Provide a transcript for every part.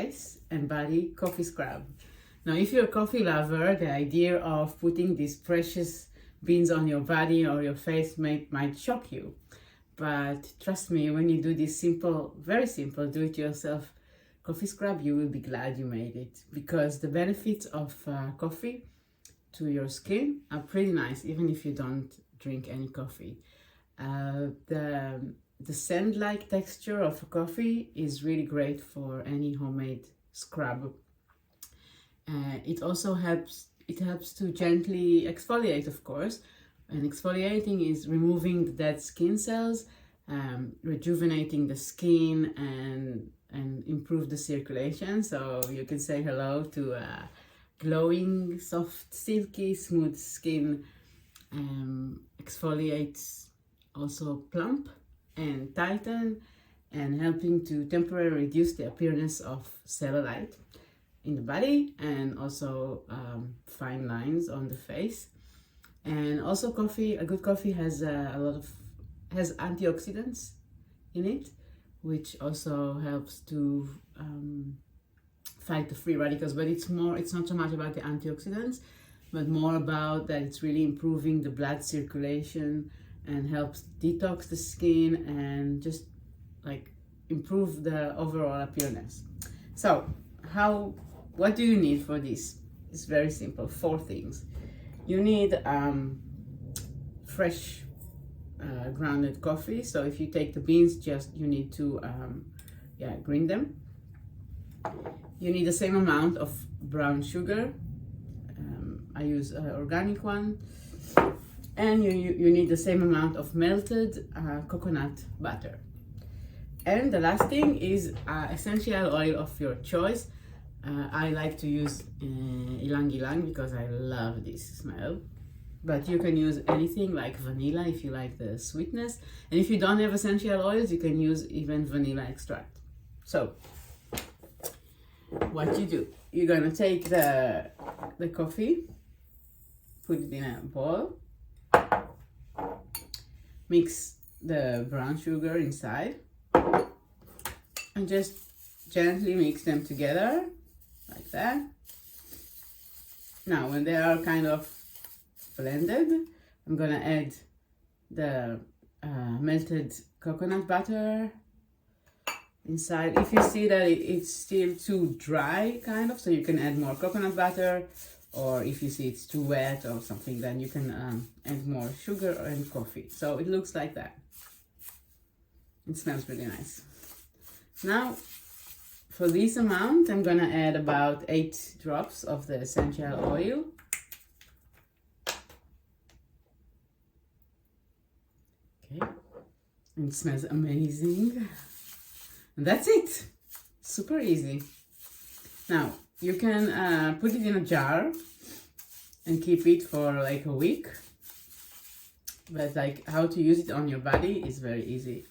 face and body coffee scrub. Now, if you're a coffee lover, the idea of putting these precious beans on your body or your face might shock you. But trust me, when you do this simple, very simple, do-it-yourself coffee scrub, you will be glad you made it, because the benefits of coffee to your skin are pretty nice, even if you don't drink any coffee. The sand-like texture of coffee is really great for any homemade scrub. It also helps to gently exfoliate, of course. And exfoliating is removing the dead skin cells, rejuvenating the skin, and improve the circulation. So you can say hello to glowing, soft, silky, smooth skin. Exfoliates also plump and tighten, and helping to temporarily reduce the appearance of cellulite in the body, and also fine lines on the face. And also a good coffee has has antioxidants in it, which also helps to fight the free radicals. But it's not so much about the antioxidants, but more about that it's really improving the blood circulation and helps detox the skin and just like improve the overall appearance. So what do you need for this? It's very simple, 4 things. You need fresh grounded coffee. So if you take the beans, you need to grind them. You need the same amount of brown sugar. I use organic one. And you need the same amount of melted coconut butter. And the last thing is essential oil of your choice. I like to use ylang ylang because I love this smell. But you can use anything like vanilla if you like the sweetness. And if you don't have essential oils, you can use even vanilla extract. So, what you do, you're gonna take the coffee, put it in a bowl, mix the brown sugar inside, and just gently mix them together like that. Now, when they are kind of blended, I'm gonna add the melted coconut butter inside. If you see that it's still too dry, kind of, so you can add more coconut butter, or if you see it's too wet or something, then you can add more sugar and coffee. So it looks like that. It smells really nice. Now, for this amount, I'm gonna add about 8 drops of the essential oil. Okay, and it smells amazing. And that's it. Super easy. Now, you can put it in a jar and keep it for like a week. But like how to use it on your body is very easy.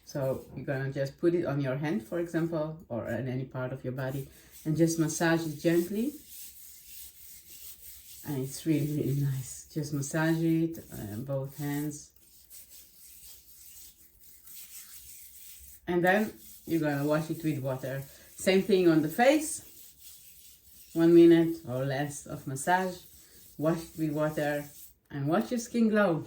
So you're gonna just put it on your hand, for example, or on any part of your body, and just massage it gently. And it's really, really nice. Just massage it, both hands. And then you're gonna wash it with water. Same thing on the face. 1 minute or less of massage. Wash it with water and watch your skin glow.